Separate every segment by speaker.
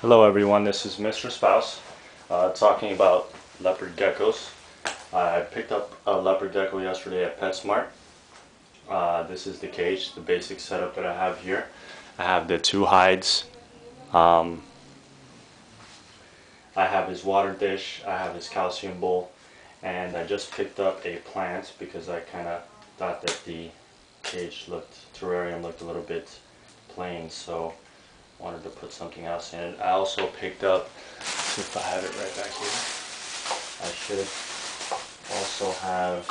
Speaker 1: Hello everyone, this is Mr. Spouse talking about leopard geckos. I picked up a leopard gecko yesterday at PetSmart. This is the cage, the basic setup that I have here. I have the two hides. I have his water dish, I have his calcium bowl, and I just picked up a plant because I kind of thought that the terrarium looked a little bit plain, so wanted to put something else in it. I also picked up, see if I have it right back here. I should also have,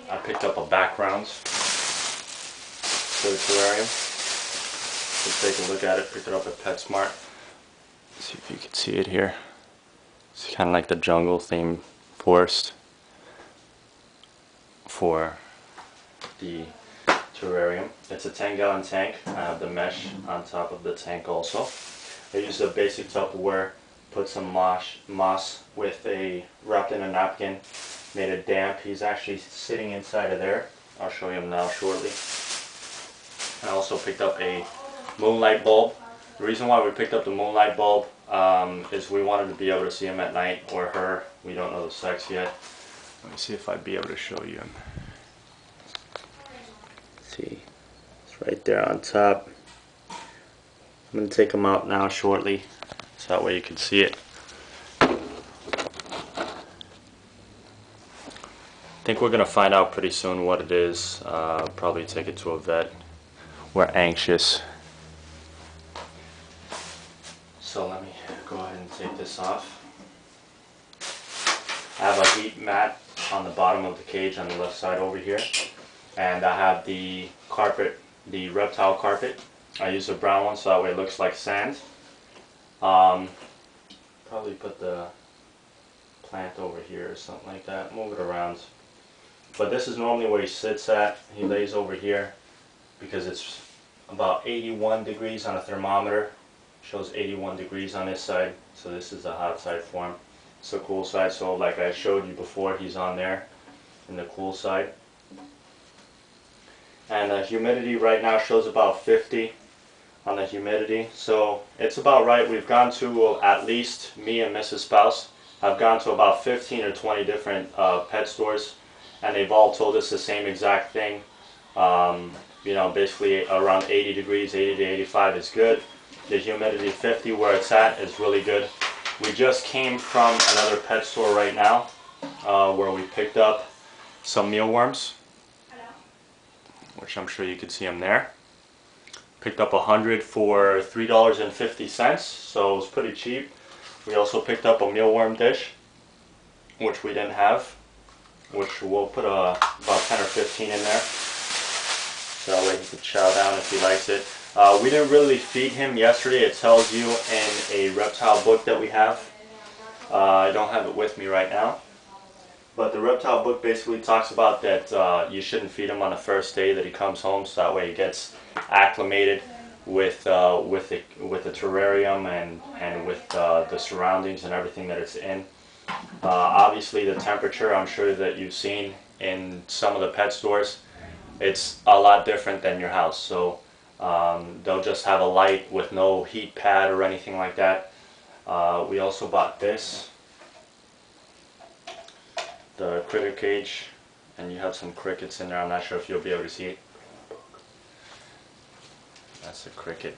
Speaker 1: I picked up a background for the terrarium. Let's take a look at it. Picked it up at PetSmart. See if you can see it here. It's kind of like the jungle theme forest for the terrarium. It's a 10-gallon tank. I have the mesh on top of the tank also. I used a basic Tupperware, put some moss with wrapped in a napkin, made it damp. He's actually sitting inside of there. I'll show you him now shortly. I also picked up a moonlight bulb. The reason why we picked up the moonlight bulb is we wanted to be able to see him at night, or her. We don't know the sex yet. Let me see if I'd be able to show you him. See, it's right there on top. I'm going to take him out now shortly, so that way you can see it. I think we're going to find out pretty soon what it is. Probably take it to a vet. We're anxious. So let me go ahead and take this off. I have a heat mat on the bottom of the cage on the left side over here. And I have the carpet, the reptile carpet. I use a brown one so that way it looks like sand. Probably put the plant over here or something like that. Move it around. But this is normally where he sits at. He lays over here because it's about 81 degrees on a thermometer. Shows 81 degrees on this side. So this is the hot side for him. It's the cool side. So like I showed you before, he's on there in the cool side. And the humidity right now shows about 50 on the humidity, so it's about right. We've gone to, at least me and Mrs. Spouse, I've gone to about 15 or 20 different pet stores, and they've all told us the same exact thing. You know, basically around 80 degrees, 80 to 85 is good. The humidity 50 where it's at is really good. We just came from another pet store right now where we picked up some mealworms, which I'm sure you can see them there. Picked up 100 for $3.50, so it was pretty cheap. We also picked up a mealworm dish, which we didn't have, which we'll put about 10 or 15 in there, so that way he can chow down if he likes it. We didn't really feed him yesterday. It tells you in a reptile book that we have. I don't have it with me right now. But the reptile book basically talks about that you shouldn't feed him on the first day that he comes home, so that way he gets acclimated with the terrarium and with the surroundings and everything that it's in. Obviously the temperature, I'm sure that you've seen in some of the pet stores, it's a lot different than your house. So they'll just have a light with no heat pad or anything like that. We also bought this, the critter cage, and you have some crickets in there. I'm not sure if you'll be able to see it. That's a cricket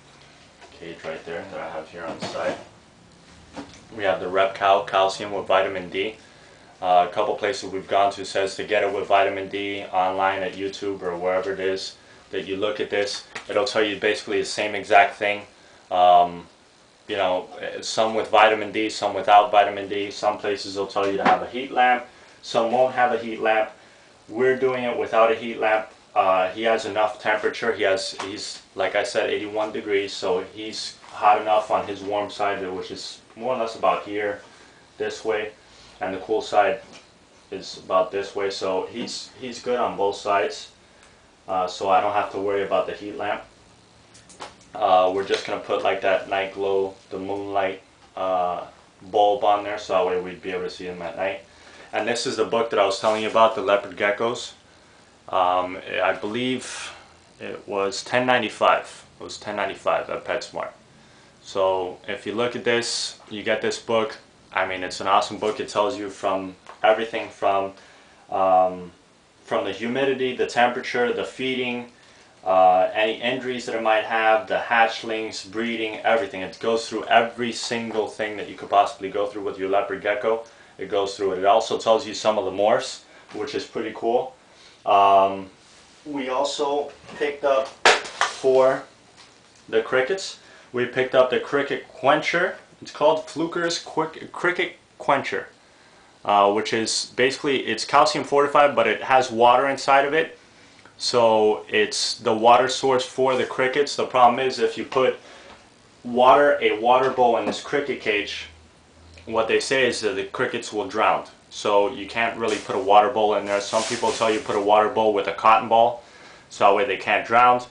Speaker 1: cage right there that I have here on the side. We have the Repcal calcium with vitamin D. A couple places we've gone to says to get it with vitamin D online at YouTube or wherever it is that you look at this. It'll tell you basically the same exact thing. You know, some with vitamin D, some without vitamin D. Some places will tell you to have a heat lamp. Some won't have a heat lamp. We're doing it without a heat lamp. He has enough temperature. He's like I said, 81 degrees, so he's hot enough on his warm side, which is more or less about here, this way, and the cool side is about this way. So he's good on both sides. So I don't have to worry about the heat lamp. We're just gonna put like that night glow, the moonlight bulb on there, so that way we'd be able to see him at night. And this is the book that I was telling you about, the leopard geckos. I believe it was $10.95. It was $10.95 at PetSmart. So if you look at this, you get this book. I mean, it's an awesome book. It tells you from everything from the humidity, the temperature, the feeding, any injuries that it might have, the hatchlings, breeding, everything. It goes through every single thing that you could possibly go through with your leopard gecko. It goes through it. It also tells you some of the morphs, which is pretty cool. We also picked up for the crickets, we picked up the cricket quencher. It's called Fluker's cricket quencher, which is basically, it's calcium fortified, but it has water inside of it. So it's the water source for the crickets. The problem is if you put a water bowl in this cricket cage, what they say is that the crickets will drown. So you can't really put a water bowl in there. Some people tell you put a water bowl with a cotton ball, so that way they can't drown.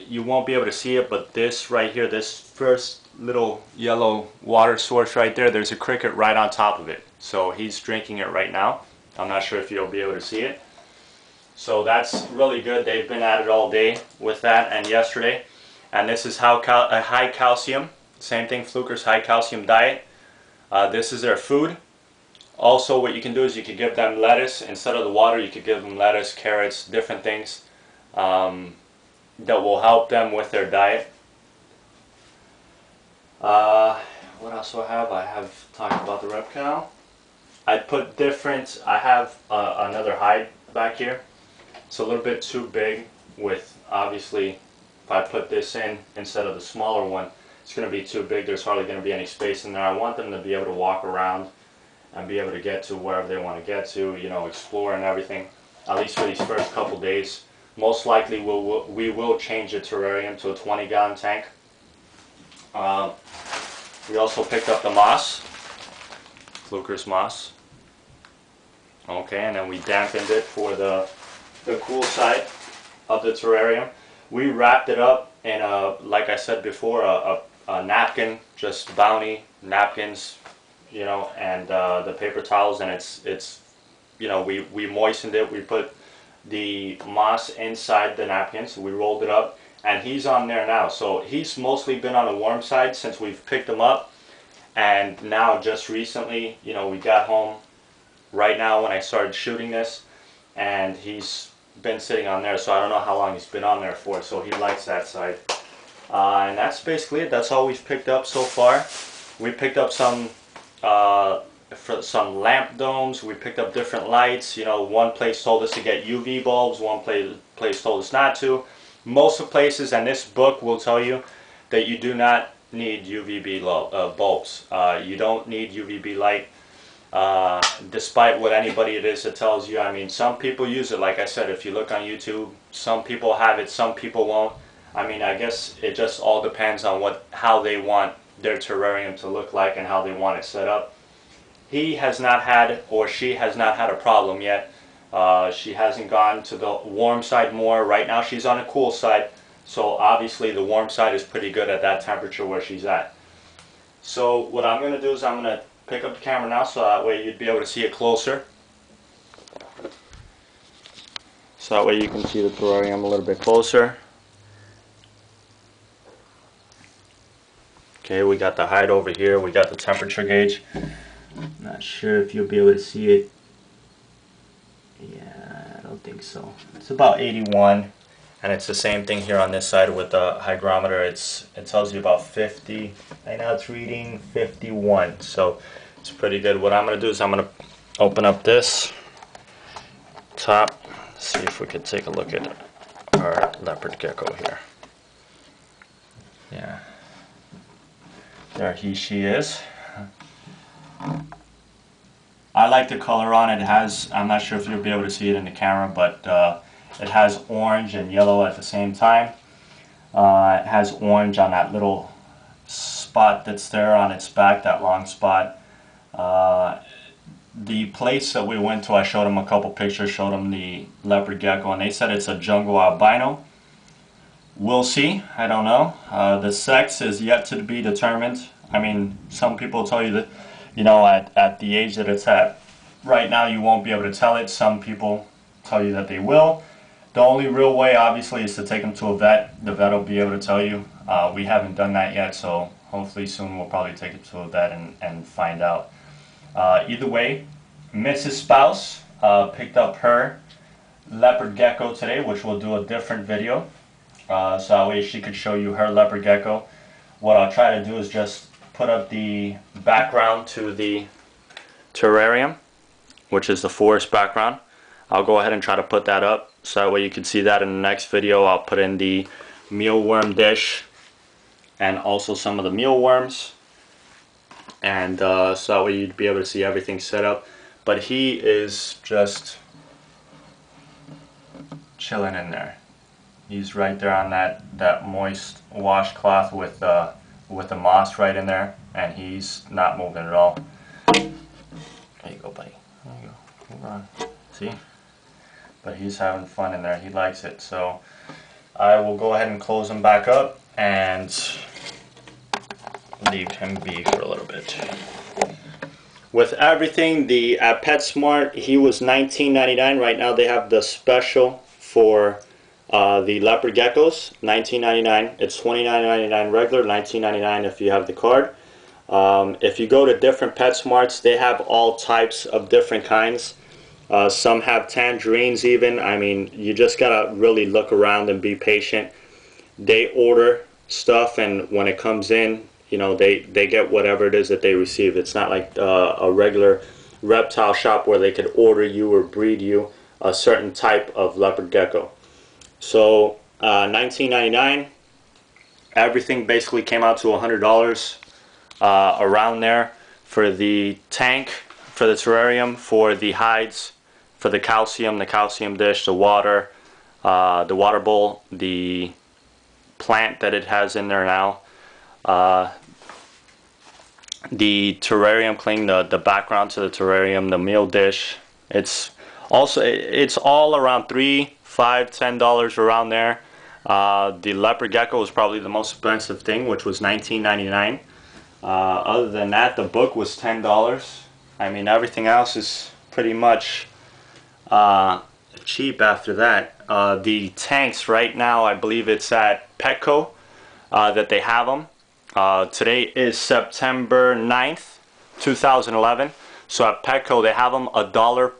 Speaker 1: You won't be able to see it, but this right here, this first little yellow water source right there, there's a cricket right on top of it. So he's drinking it right now. I'm not sure if you'll be able to see it. So that's really good. They've been at it all day with that and yesterday. And this is how a high calcium, same thing, Fluker's high calcium diet. This is their food. Also, what you can do is you could give them lettuce instead of the water. You could give them lettuce, carrots, different things that will help them with their diet. What else do I have? I have talked about the reptile. I put different. I have another hide back here. It's a little bit too big. With obviously, if I put this in instead of the smaller one, it's going to be too big. There's hardly going to be any space in there. I want them to be able to walk around and be able to get to wherever they want to get to, you know, explore and everything, at least for these first couple days. Most likely we will change the terrarium to a 20-gallon tank. We also picked up the moss, Fluker's moss. Okay, and then we dampened it for the cool side of the terrarium. We wrapped it up in a, like I said before, a napkin, just Bounty napkins, you know, and the paper towels, and it's you know, we moistened it. We put the moss inside the napkins. We rolled it up, and he's on there now. So he's mostly been on the warm side since we've picked him up, and now just recently, you know, we got home right now when I started shooting this, and he's been sitting on there. So I don't know how long he's been on there for. So he likes that side, and that's basically it. That's all we've picked up so far. We picked up some for some lamp domes. We picked up different lights. You know, one place told us to get UV bulbs, one place told us not to. Most of the places, and this book will tell you that you do not need UVB bulbs. You don't need UVB light, despite what anybody it is that tells you. I mean, some people use it. Like I said, if you look on YouTube, some people have it, some people won't. I mean, I guess it just all depends on how they want their terrarium to look like and how they want it set up. He has not had, or she has not had a problem yet. She hasn't gone to the warm side more. Right now she's on the cool side, so obviously the warm side is pretty good at that temperature where she's at. So what I'm going to do is I'm going to pick up the camera now, so that way you'd be able to see it closer. So that way you can see the terrarium a little bit closer. Okay, we got the hide over here. We got the temperature gauge. Not sure if you'll be able to see it. Yeah, I don't think so. It's about 81, and it's the same thing here on this side with the hygrometer. It tells you about 50. Right now it's reading 51, so it's pretty good. What I'm going to do is I'm going to open up this top, see if we could take a look at our leopard gecko here. Yeah, there she is. I like the color on it. It has, I'm not sure if you'll be able to see it in the camera, but it has orange and yellow at the same time. It has orange on that little spot that's there on its back, that long spot. The place that we went to, I showed them a couple pictures, showed them the leopard gecko, and they said it's a Jungle Albino. We'll see. I don't know. The sex is yet to be determined. I mean, some people tell you that, you know, at the age that it's at right now, you won't be able to tell it. Some people tell you that they will. The only real way, obviously, is to take them to a vet. The vet will be able to tell you. We haven't done that yet, so hopefully soon we'll probably take it to a vet and find out. Either way, Mrs. Spouse picked up her leopard gecko today, which we'll do a different video, so that way she could show you her leopard gecko. What I'll try to do is just put up the background to the terrarium, which is the forest background. I'll go ahead and try to put that up so that way you can see that in the next video. I'll put in the mealworm dish and also some of the mealworms, and so that way you'd be able to see everything set up. But he is just chilling in there. He's right there on that moist washcloth with the moss right in there, and he's not moving at all. There you go, buddy. There you go. Move on. See? But he's having fun in there. He likes it. So I will go ahead and close him back up and leave him be for a little bit. With everything, at PetSmart, he was $19.99. Right now they have the special for the leopard geckos, $19.99. It's $29.99 regular, $19.99 if you have the card. If you go to different PetSmarts, they have all types of different kinds. Some have tangerines even. I mean, you just gotta really look around and be patient. They order stuff, and when it comes in, you know, they get whatever it is that they receive. It's not like a regular reptile shop where they could order you or breed you a certain type of leopard gecko. So $19.99. Everything basically came out to $100 around there for the tank, for the terrarium, for the hides, for the calcium dish, the water bowl, the plant that it has in there now, the terrarium, cleaning the background to the terrarium, the meal dish. It's all around $3, $5, $10 around there. The leopard gecko was probably the most expensive thing, which was $19.99. Other than that, the book was $10. I mean, everything else is pretty much cheap after that. The tanks right now, I believe it's at Petco that they have them. Today is September 9th, 2011. So at Petco they have them $1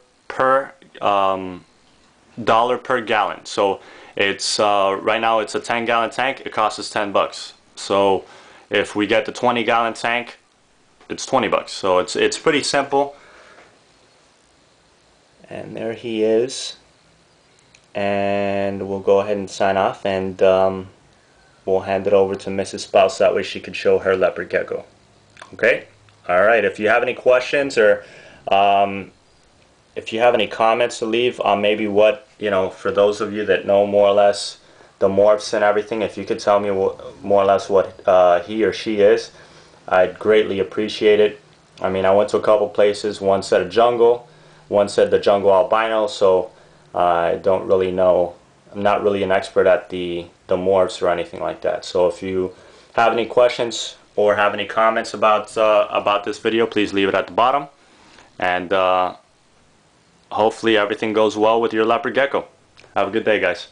Speaker 1: per gallon. So it's right now it's a 10-gallon tank. It costs us $10. So if we get the 20-gallon tank, it's $20. So it's pretty simple. And there he is. And we'll go ahead and sign off, and we'll hand it over to Mrs. Spouse. That way she could show her leopard gecko. Okay? Alright, if you have any questions or if you have any comments to leave on maybe what, you know, for those of you that know more or less the morphs and everything, if you could tell me more or less what he or she is, I'd greatly appreciate it. I mean, I went to a couple places. One said a jungle, one said the Jungle Albino, so I don't really know. I'm not really an expert at the morphs or anything like that. So if you have any questions or have any comments about this video, please leave it at the bottom. And hopefully everything goes well with your leopard gecko. Have a good day, guys.